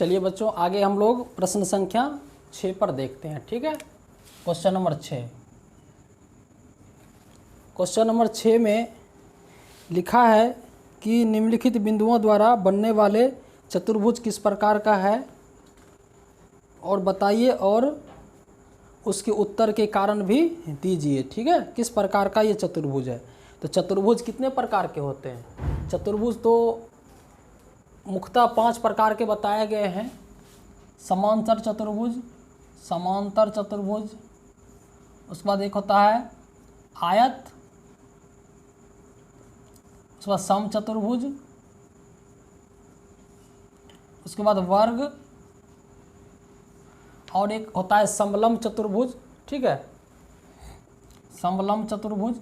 चलिए बच्चों, आगे हम लोग प्रश्न संख्या 6 पर देखते हैं। ठीक है, क्वेश्चन नंबर 6। क्वेश्चन नंबर 6 में लिखा है कि निम्नलिखित बिंदुओं द्वारा बनने वाले चतुर्भुज किस प्रकार का है और बताइए, और उसके उत्तर के कारण भी दीजिए। ठीक है, किस प्रकार का ये चतुर्भुज है। तो चतुर्भुज कितने प्रकार के होते हैं? चतुर्भुज तो मुख्यतः 5 प्रकार के बताए गए हैं। समांतर चतुर्भुज, समांतर चतुर्भुज, उसके बाद एक होता है आयत, उसके बाद सम चतुर्भुज, उसके बाद वर्ग, और एक होता है समलंब चतुर्भुज। ठीक है, समलंब चतुर्भुज।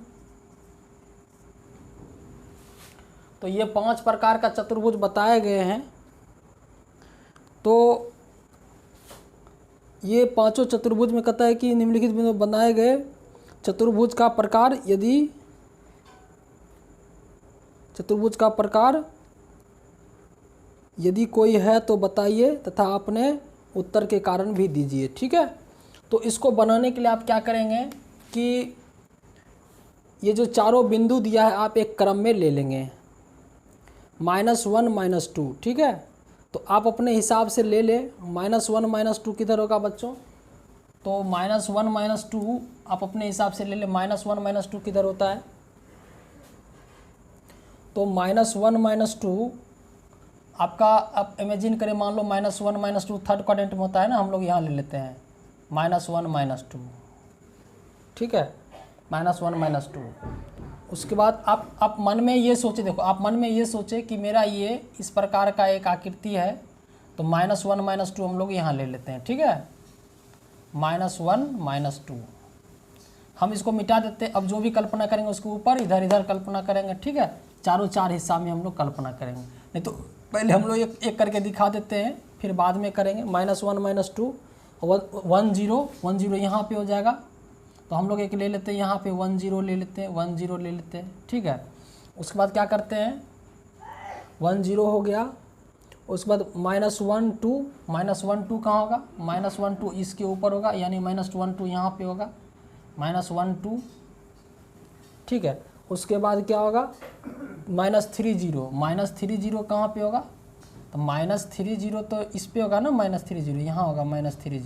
तो ये 5 प्रकार का चतुर्भुज बताए गए हैं। तो ये पांचों चतुर्भुज में कहता है कि निम्नलिखित बिंदु बनाए गए चतुर्भुज का प्रकार यदि कोई है तो बताइए तथा अपने उत्तर के कारण भी दीजिए। ठीक है, तो इसको बनाने के लिए आप क्या करेंगे कि ये जो चारों बिंदु दिया है आप एक क्रम में ले लेंगे, -1 -2। ठीक है, तो आप अपने हिसाब से ले ले। -1 -2 किधर होगा बच्चों? तो -1 -2 आप अपने हिसाब से ले ले। -1 -2 किधर होता है? तो -1 -2 आपका, आप इमेजिन करें, मान लो -1 -2 थर्ड क्वाड्रेंट में होता है ना, हम लोग यहाँ ले लेते हैं -1 -2। ठीक है, -1 -2। उसके बाद आप मन में ये सोचे, देखो आप मन में ये सोचे कि मेरा ये इस प्रकार का एक आकृति है, तो -1 -2 हम लोग यहाँ ले लेते हैं। ठीक है, -1 -2 हम इसको मिटा देते हैं। अब जो भी कल्पना करेंगे उसके ऊपर इधर इधर कल्पना करेंगे। ठीक है, चारों 4 हिस्सा में हम लोग कल्पना करेंगे। नहीं तो पहले हम लोग एक करके दिखा देते हैं, फिर बाद में करेंगे। -1 -2 1 0 यहाँ पे हो जाएगा। तो हम लोग एक ले लेते हैं, यहाँ पे 1 0 ले लेते हैं, 1 0 ले लेते हैं। ठीक है, उसके बाद क्या करते हैं, 1 0 हो गया। उसके बाद -1 2 कहाँ होगा? -1 2 इसके ऊपर होगा, यानी -1 2 यहाँ पे होगा, -1 2। ठीक है, उसके बाद क्या होगा? -3 0 कहाँ पे होगा? तो -3 0 तो इस पे होगा ना, -3 0 यहाँ होगा, -3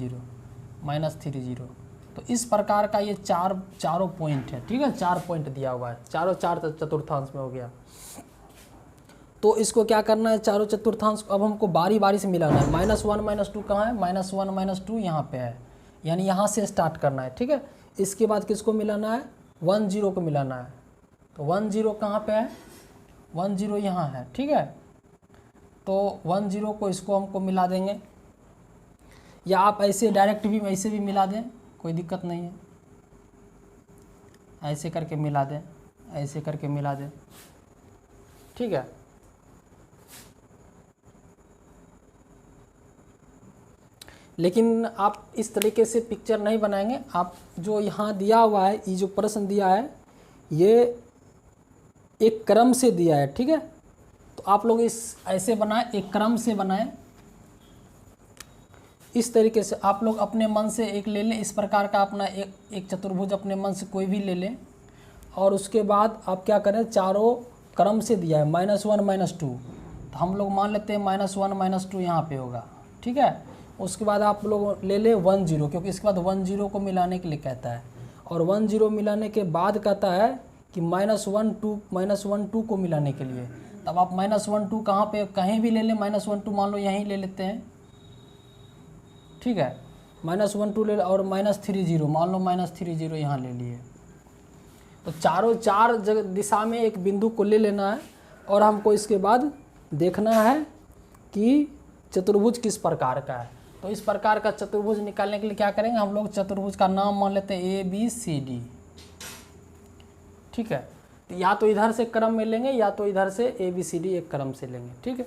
0। तो इस प्रकार का ये चारों पॉइंट है। ठीक है, 4 पॉइंट दिया हुआ है, चारों 4 चतुर्थांश में हो गया। तो इसको क्या करना है, चारों चतुर्थांश अब हमको बारी बारी से मिलाना है। -1 -2 कहाँ है? -1 -2 यहाँ पे है, यानी यहाँ से स्टार्ट करना है। ठीक है, इसके बाद किसको मिलाना है? 1 0 को मिलाना है। तो 1 0 कहाँ पे है? 1 0 यहाँ है। ठीक है, तो 1 0 को इसको हमको मिला देंगे, या आप ऐसे डायरेक्ट भी ऐसे भी मिला दें, कोई दिक्कत नहीं है। ऐसे करके मिला दें, ऐसे करके मिला दें। ठीक है, लेकिन आप इस तरीके से पिक्चर नहीं बनाएंगे। आप जो यहाँ दिया हुआ है, ये जो प्रश्न दिया है, ये एक क्रम से दिया है। ठीक है, तो आप लोग इस ऐसे बनाएं, एक क्रम से बनाएं। इस तरीके से आप लोग अपने मन से एक ले लें, इस प्रकार का अपना एक चतुर्भुज अपने मन से कोई भी ले लें, और उसके बाद आप क्या करें, चारों क्रम से दिया है -1 -2, तो हम लोग मान लेते हैं -1 -2 यहाँ पे होगा। ठीक है, उसके बाद आप लोग ले लें 1 0, क्योंकि इसके बाद 1 0 को मिलाने के लिए कहता है, और 1 0 मिलाने के बाद कहता है कि -1 2 को मिलाने के लिए। तब आप -1 2 कहाँ पे, कहीं भी ले लें, -1 2 मान लो यहीं ले लेते हैं। ठीक है, -1 2 ले, और -3 0 मान लो, -3 0 यहाँ ले लिए। तो चारों 4 जगह दिशा में एक बिंदु को ले लेना है, और हमको इसके बाद देखना है कि चतुर्भुज किस प्रकार का है। तो इस प्रकार का चतुर्भुज निकालने के लिए क्या करेंगे, हम लोग चतुर्भुज का नाम मान लेते हैं ABCD। ठीक है, तो या तो इधर से क्रम में लेंगे, या तो इधर से ABCD एक क्रम से लेंगे। ठीक है,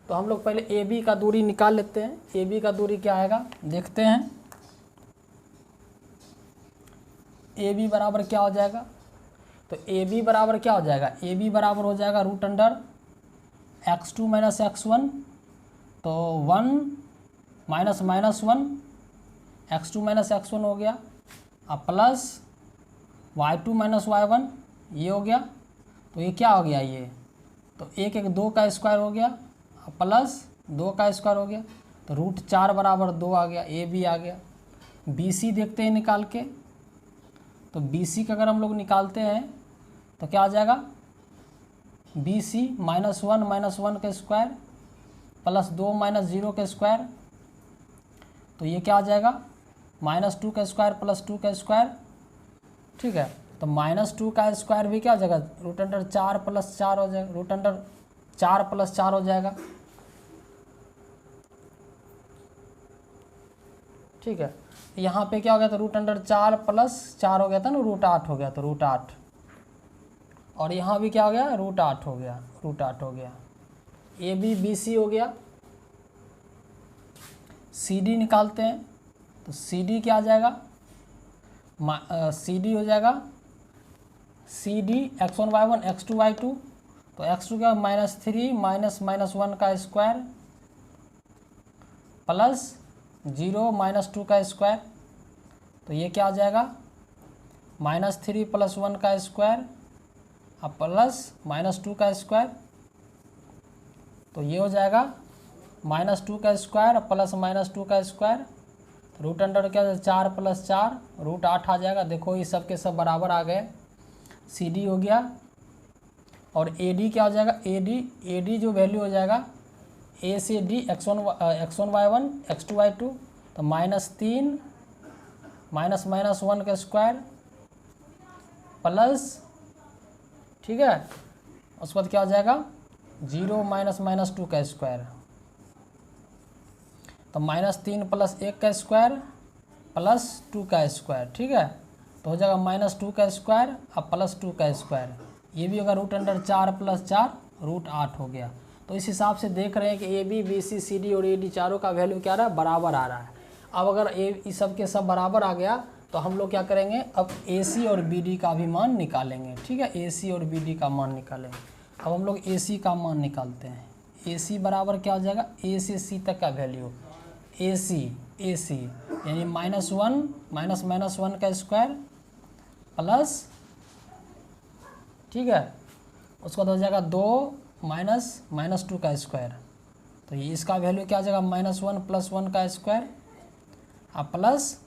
तो हम लोग पहले AB का दूरी निकाल लेते हैं। AB का दूरी क्या आएगा, देखते हैं। AB बराबर क्या हो जाएगा? तो AB बराबर क्या हो जाएगा? AB बराबर हो जाएगा √x2 - x1, तो 1 minus minus one x2 minus x1 हो गया, अब प्लस y2 माइनस y1 ये हो गया। तो ये क्या हो गया, ये तो एक एक 2 का स्क्वायर हो गया, प्लस 2 का स्क्वायर हो गया, तो √4 बराबर 2 आ गया, ए बी आ गया। बी सी देखते हैं निकाल के, तो बी सी का अगर हम लोग निकालते हैं तो क्या आ जाएगा, बी सी -1 का स्क्वायर प्लस 2 माइनस 0 का स्क्वायर, तो ये क्या आ जाएगा -2 का स्क्वायर प्लस 2 का स्क्वायर। ठीक है, तो -2 का स्क्वायर भी क्या हो जाएगा, √4 प्लस 4 हो जाएगा, √4 प्लस 4 हो जाएगा। ठीक है, यहाँ पे क्या हो गया, तो √4 प्लस 4 हो गया था ना, √8 हो गया, तो √8, और यहाँ भी क्या हो गया, √8 हो गया, √8 हो गया। ए बी बी सी हो गया। सी डी निकालते हैं, तो सी डी क्या आ जाएगा, सी डी हो जाएगा C D x1 y1 x2 y2, तो x2 का -3 -1 का स्क्वायर प्लस 0 -2 का स्क्वायर, तो ये क्या आ जाएगा -3 + 1 का स्क्वायर अब प्लस -2 का स्क्वायर, तो ये हो जाएगा -2 का स्क्वायर प्लस -2 का स्क्वायर, रूट अंडर क्या 4 + 4 √8 आ जाएगा। देखो ये सब के सब बराबर आ गए। सी डी हो गया, और ए डी क्या हो जाएगा, ए डी जो वैल्यू हो जाएगा ए से D x1 y1 x2 y2, तो -3 -1 का स्क्वायर प्लस, ठीक है, उसके बाद क्या हो जाएगा 0 -2 का स्क्वायर, तो -3 + 1 का स्क्वायर प्लस 2 का स्क्वायर। ठीक है, तो हो जाएगा -2 का स्क्वायर अब प्लस 2 का स्क्वायर, ये भी होगा √4 + 4 √8 हो गया। तो इस हिसाब से देख रहे हैं कि A B B C C D और ए डी चारों का वैल्यू क्या रहा है, बराबर आ रहा है। अब अगर ए सब के सब बराबर आ गया तो हम लोग क्या करेंगे, अब ए सी और बी डी का भी मान निकालेंगे। ठीक है, ए सी और बी डी का मान निकालेंगे। अब हम लोग ए सी का मान निकालते हैं। ए सी बराबर क्या हो जाएगा, ए से सी तक का वैल्यू ए सी यानी -1 का स्क्वायर प्लस, ठीक है, उसके बाद हो जाएगा 2 -2 का स्क्वायर, तो ये इसका वैल्यू क्या आ जाएगा -1 + 1 का स्क्वायर अब प्लस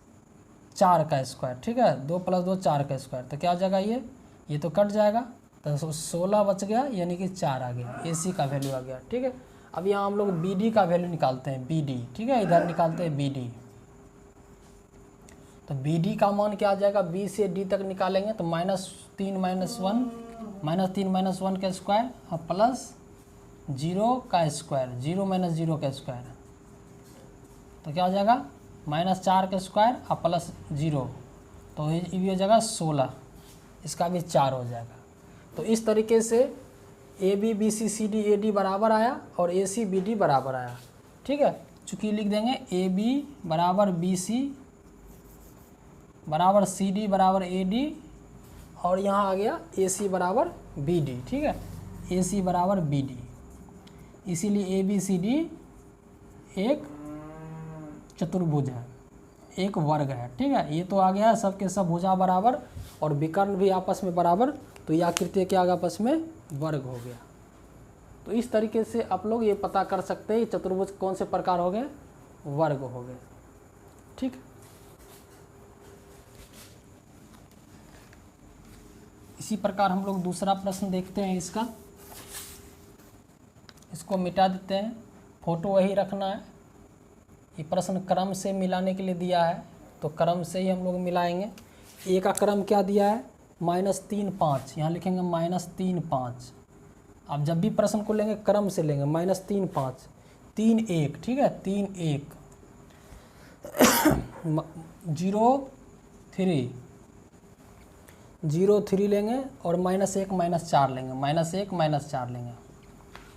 4 का स्क्वायर। ठीक है, 2 + 2 4 का स्क्वायर, तो क्या हो जाएगा, ये तो कट जाएगा, तो 16 बच गया, यानी कि 4 आ गया, ए सी का वैल्यू आ गया। ठीक है, अब यहाँ हम लोग बी डी का वैल्यू निकालते हैं, बी डी। ठीक है, इधर निकालते हैं बी डी, तो बी डी का मान क्या आ जाएगा, बी से डी तक निकालेंगे तो -3 -1 का स्क्वायर और प्लस 0 का स्क्वायर, 0 - 0 का स्क्वायर, तो क्या हो जाएगा -4 का स्क्वायर और प्लस 0, तो ये भी हो जाएगा 16, इसका भी 4 हो जाएगा। तो इस तरीके से A B B C C D A D बराबर आया और ए सी बी डी बराबर आया। ठीक है, चूँकि लिख देंगे ए बी बराबर बी सी बराबर सी डी बराबर ए डी, और यहाँ आ गया ए सी बराबर बी डी। ठीक है, ए सी बराबर बी डी, इसीलिए ए बी सी डी एक चतुर्भुज है, एक वर्ग है। ठीक है, ये तो आ गया सबके सब भुजा बराबर और विकर्ण भी आपस में बराबर, तो ये आकृति क्या आ गया, आपस में वर्ग हो गया। तो इस तरीके से आप लोग ये पता कर सकते हैं चतुर्भुज कौन से प्रकार हो गए, वर्ग हो गए। ठीक, इसी प्रकार हम लोग दूसरा प्रश्न देखते हैं। इसको मिटा देते हैं, फोटो वही रखना है। ये प्रश्न क्रम से मिलाने के लिए दिया है, तो क्रम से ही हम लोग मिलाएंगे। ए का क्रम क्या दिया है, -3 5, यहाँ लिखेंगे -3 5। आप जब भी प्रश्न को लेंगे क्रम से लेंगे, -3 5 3 1। ठीक है, 3 1 0 3 0 3 लेंगे और -1 -4 लेंगे, -1 -4 लेंगे।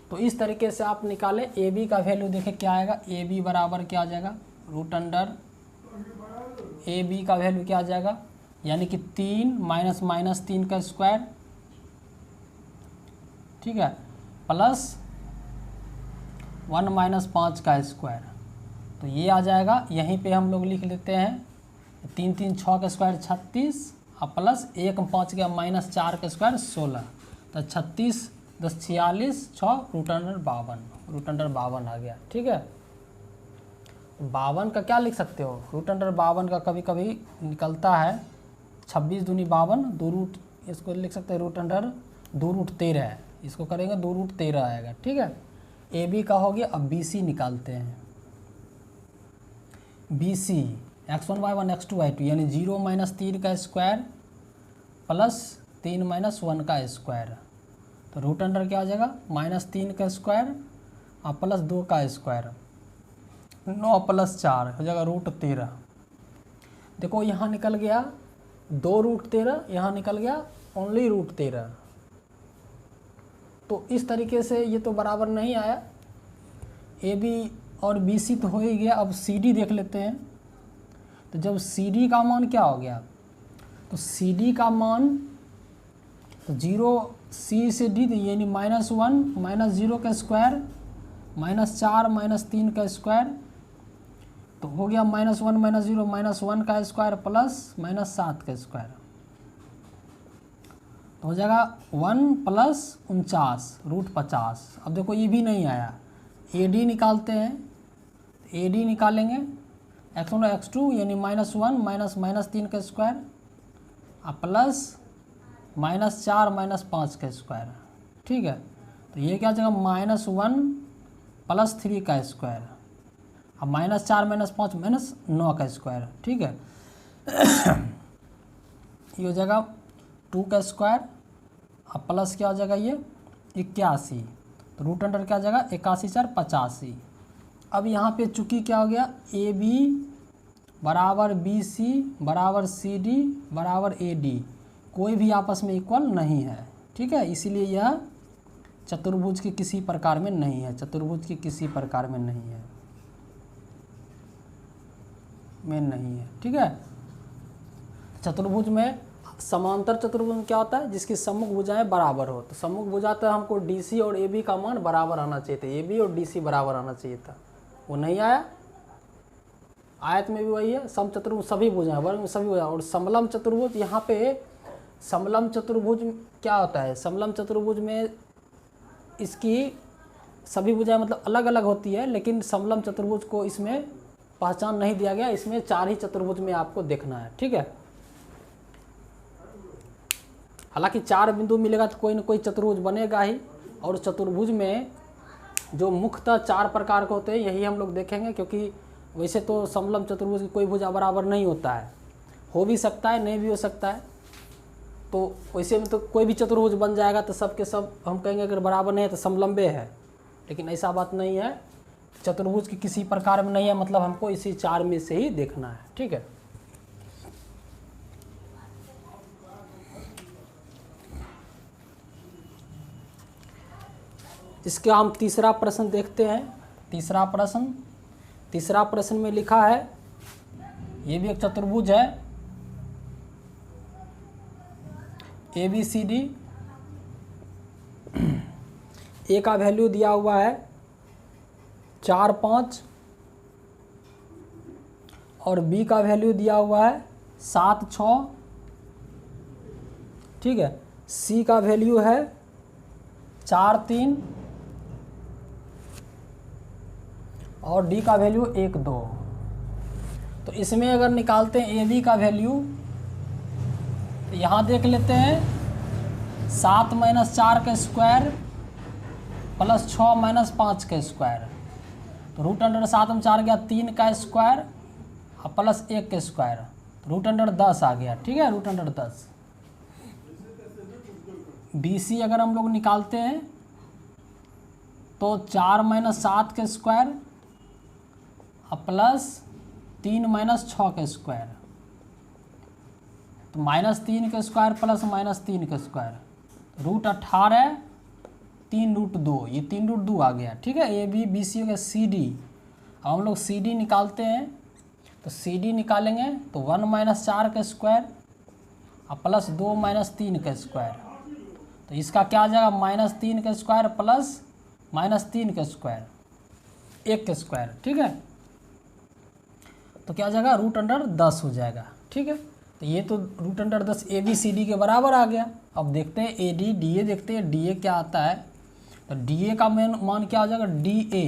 तो इस तरीके से आप निकालें। ए बी का वैल्यू देखें क्या आएगा, ए बी बराबर क्या आ जाएगा, √, ए बी का वैल्यू क्या आ जाएगा, यानी कि 3 -3 का स्क्वायर, ठीक है, प्लस 1 - 5 का स्क्वायर, तो ये आ जाएगा, यहीं पे हम लोग लिख लेते हैं 3 3 6 का स्क्वायर 36 और प्लस 1 5 गया माइनस 4 का स्क्वायर 16, तो 36 10 46 6 √52 आ गया। ठीक है, 52 का क्या लिख सकते हो, √52 का कभी कभी निकलता है 26 दूनी 52, 2 रूट, इसको लिख सकते हैं √2√13 है, इसको करेंगे 2√13 आएगा। ठीक है, ए बी का हो गया। अब बी सी निकालते हैं। B C x1 y1 x2 y2 यानी 0 - 3 का स्क्वायर प्लस 3 - 1 का स्क्वायर, तो रूट अंडर क्या हो जाएगा -3 का स्क्वायर और प्लस 2 का स्क्वायर, 9 + 4 हो जाएगा √13। देखो यहाँ निकल गया 2√13, यहाँ निकल गया ओनली √13। तो इस तरीके से ये तो बराबर नहीं आया। ए बी और बी सी तो हो ही गया। अब सी डी देख लेते हैं। तो जब सी डी का मान क्या हो गया, तो सी डी का मान तो 0 सी से डी यानी -1 -0 का स्क्वायर -4 -3 का स्क्वायर, तो हो गया -1 -0 -1 का स्क्वायर प्लस -7 का स्क्वायर, तो हो जाएगा 1 + 49 √50। अब देखो ये भी नहीं आया, ए डी निकालते हैं। ए डी निकालेंगे x1 x2 यानी -1 -3 का स्क्वायर और प्लस -4 -5 का स्क्वायर। ठीक है, तो ये क्या जगह -1 + 3 का स्क्वायर और -4 -5 -9 का स्क्वायर। ठीक है, ये हो जाएगा 2 का स्क्वायर और प्लस क्या हो जाएगा ये 81, तो रूट अंडर क्या हो जाएगा 81 4 85। अब यहाँ पे चूँकि क्या हो गया ए बी बराबर बी सी बराबर सी डी बराबर ए डी, कोई भी आपस में इक्वल नहीं है। ठीक है, इसीलिए यह चतुर्भुज के किसी प्रकार में नहीं है, चतुर्भुज के किसी प्रकार में नहीं है, नहीं है। ठीक है, चतुर्भुज में समांतर चतुर्भुज में क्या होता है, जिसकी सम्मुख भुजाएं बराबर हो। तो सम्मुख भुजा तो हमको डी सी और ए बी का मान बराबर आना चाहिए था, ए बी और डी सी बराबर आना चाहिए था, वो नहीं आया। आयत में भी वही है, सम चतुर्भुज सभी भुजाएं, वर्ग में सभी भुजाएं। और समलम चतुर्भुज, यहाँ पे समलम चतुर्भुज क्या होता है, समलम चतुर्भुज में इसकी सभी भुजाएं मतलब अलग अलग होती है, लेकिन समलम चतुर्भुज को इसमें पहचान नहीं दिया गया, इसमें 4 ही चतुर्भुज में आपको देखना है। ठीक है, हालांकि 4 बिंदु मिलेगा तो कोई ना कोई चतुर्भुज बनेगा ही। और चतुर्भुज में जो मुख्यतः 4 प्रकार के होते हैं यही हम लोग देखेंगे, क्योंकि वैसे तो समलम चतुर्भुज की कोई भुजा बराबर नहीं होता है, हो भी सकता है नहीं भी हो सकता है। तो वैसे में तो कोई भी चतुर्भुज बन जाएगा तो सब के सब हम कहेंगे अगर बराबर नहीं है तो समलंबे है, लेकिन ऐसा बात नहीं है। चतुर्भुज की किसी प्रकार में नहीं है, मतलब हमको इसी 4 में से ही देखना है। ठीक है, इसका हम तीसरा प्रश्न देखते हैं। तीसरा प्रश्न में लिखा है, ये भी एक चतुर्भुज है ए बी सी डी। ए का वैल्यू दिया हुआ है 4 5 और बी का वैल्यू दिया हुआ है 7 6। ठीक है, सी का वैल्यू है 4 3 और डी का वैल्यू 1 2। तो इसमें अगर निकालते हैं ए बी का वैल्यू, तो यहाँ देख लेते हैं 7 - 4 का स्क्वायर प्लस 6 - 5 का स्क्वायर, तो रूट अंडर 7 में 4 गया 3 का स्क्वायर और प्लस 1 का स्क्वायर, तो रूट अंडर 10 आ गया। ठीक है, रूट अंडर 10। बी सी अगर हम लोग निकालते हैं तो 4 - 7 का स्क्वायर और प्लस 3 - 6 का स्क्वायर, तो -3 का स्क्वायर प्लस -3 का स्क्वायर, रूट 18 3 √2, ये 3 √2 आ गया। ठीक है, ए बी बी सी हो गया सी डी। अब हम लोग सी डी निकालते हैं, तो सी डी निकालेंगे तो 1 - 4 का स्क्वायर और प्लस 2 - 3 का स्क्वायर, तो इसका क्या आ जाएगा -3 का स्क्वायर प्लस -3 का स्क्वायर 1 का स्क्वायर। ठीक है, तो क्या हो जाएगा, √10 हो जाएगा। ठीक है, तो ये तो √10 ABCD के बराबर आ गया। अब देखते हैं AD DA, देखते हैं DA क्या आता है। तो DA का मान क्या हो जाएगा, DA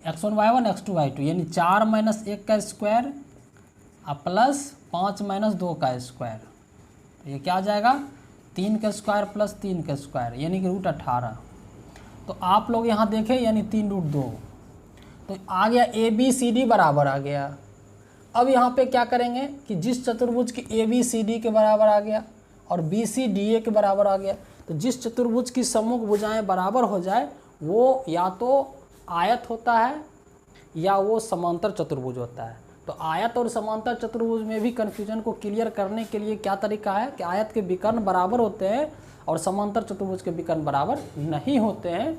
x1 y1 x2 y2 यानी 4 - 1 का स्क्वायर प्लस 5 - 2 का स्क्वायर। तो ये क्या आ जाएगा, 3 का स्क्वायर प्लस 3 का स्क्वायर यानी कि √18। तो आप लोग यहाँ देखें यानी 3√2, तो आ गया ABCD बराबर आ गया। अब यहाँ पे क्या करेंगे कि जिस चतुर्भुज की ABCD के बराबर आ गया और BCDA के बराबर आ गया, तो जिस चतुर्भुज की सम्मुख भुजाएं बराबर हो जाए वो या तो आयत होता है या वो समांतर चतुर्भुज होता है। तो आयत और समांतर चतुर्भुज में भी कन्फ्यूजन को क्लियर करने के लिए क्या तरीका है कि आयत के विकर्ण बराबर होते हैं और समांतर चतुर्भुज के विकर्ण बराबर नहीं होते हैं।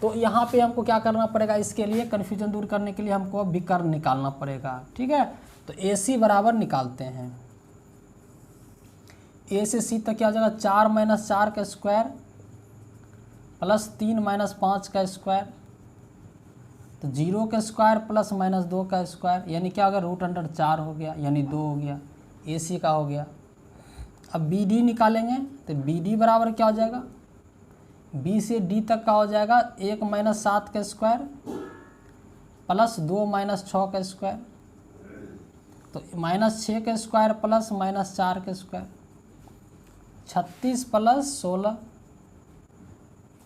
तो यहाँ पे हमको क्या करना पड़ेगा, इसके लिए कन्फ्यूजन दूर करने के लिए हमको विकर्ण निकालना पड़ेगा। ठीक है, तो AC बराबर निकालते हैं। A से C तक क्या हो जाएगा, 4 - 4 का स्क्वायर प्लस 3 - 5 का स्क्वायर, तो 0 का स्क्वायर प्लस -2 का स्क्वायर यानी क्या होगा, √4 हो गया यानी 2 हो गया, AC का हो गया। अब BD निकालेंगे तो BD बराबर क्या हो जाएगा, B से D तक का हो जाएगा 1 - 7 का स्क्वायर प्लस 2 - 6 का स्क्वायर, तो -6 का स्क्वायर प्लस -4 का स्क्वायर, 36 प्लस 16,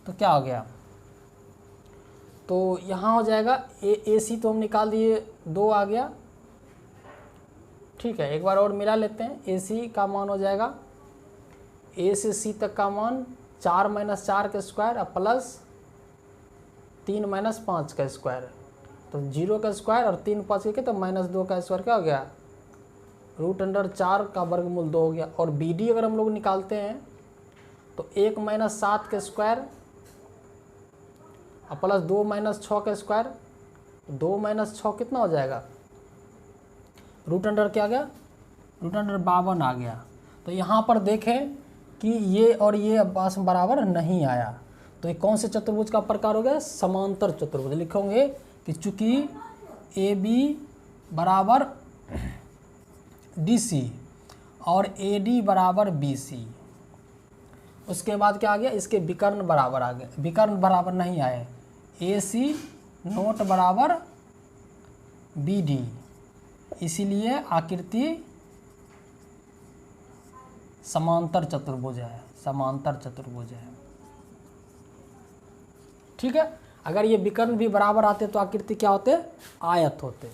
तो क्या हो गया, तो यहाँ हो जाएगा AC तो हम निकाल दिए 2 आ गया। ठीक है, एक बार और मिला लेते हैं। AC का मान हो जाएगा A से C तक का मान 4 - 4 का स्क्वायर प्लस 3 - 5 का स्क्वायर, तो 0 का स्क्वायर और 3 5 करके तो -2 का स्क्वायर क्या हो गया, √4 का वर्गमूल 2 हो गया। और BD अगर हम लोग निकालते हैं तो 1 - 7 का स्क्वायर प्लस 2 - 6 का स्क्वायर, 2 - 6 कितना हो जाएगा, √क्या आ गया, √52 आ गया। तो यहाँ पर देखें कि ये और ये आपस में बराबर नहीं आया, तो ये कौन से चतुर्भुज का प्रकार हो गया, समांतर चतुर्भुज। लिखोगे कि चूंकि AB बराबर DC और AD बराबर BC, उसके बाद क्या आ गया, इसके विकर्ण बराबर आ गए, विकर्ण बराबर नहीं आए, AC नोट बराबर BD, इसीलिए आकृति समांतर चतुर्भुज है, समांतर चतुर्भुज है। ठीक है, अगर ये विकर्ण भी बराबर आते तो आकृति क्या होते, आयत होते।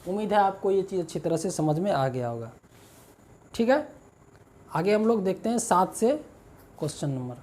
उम्मीद है आपको ये चीज़ अच्छी तरह से समझ में आ गया होगा। ठीक है, आगे हम लोग देखते हैं 7 से क्वेश्चन नंबर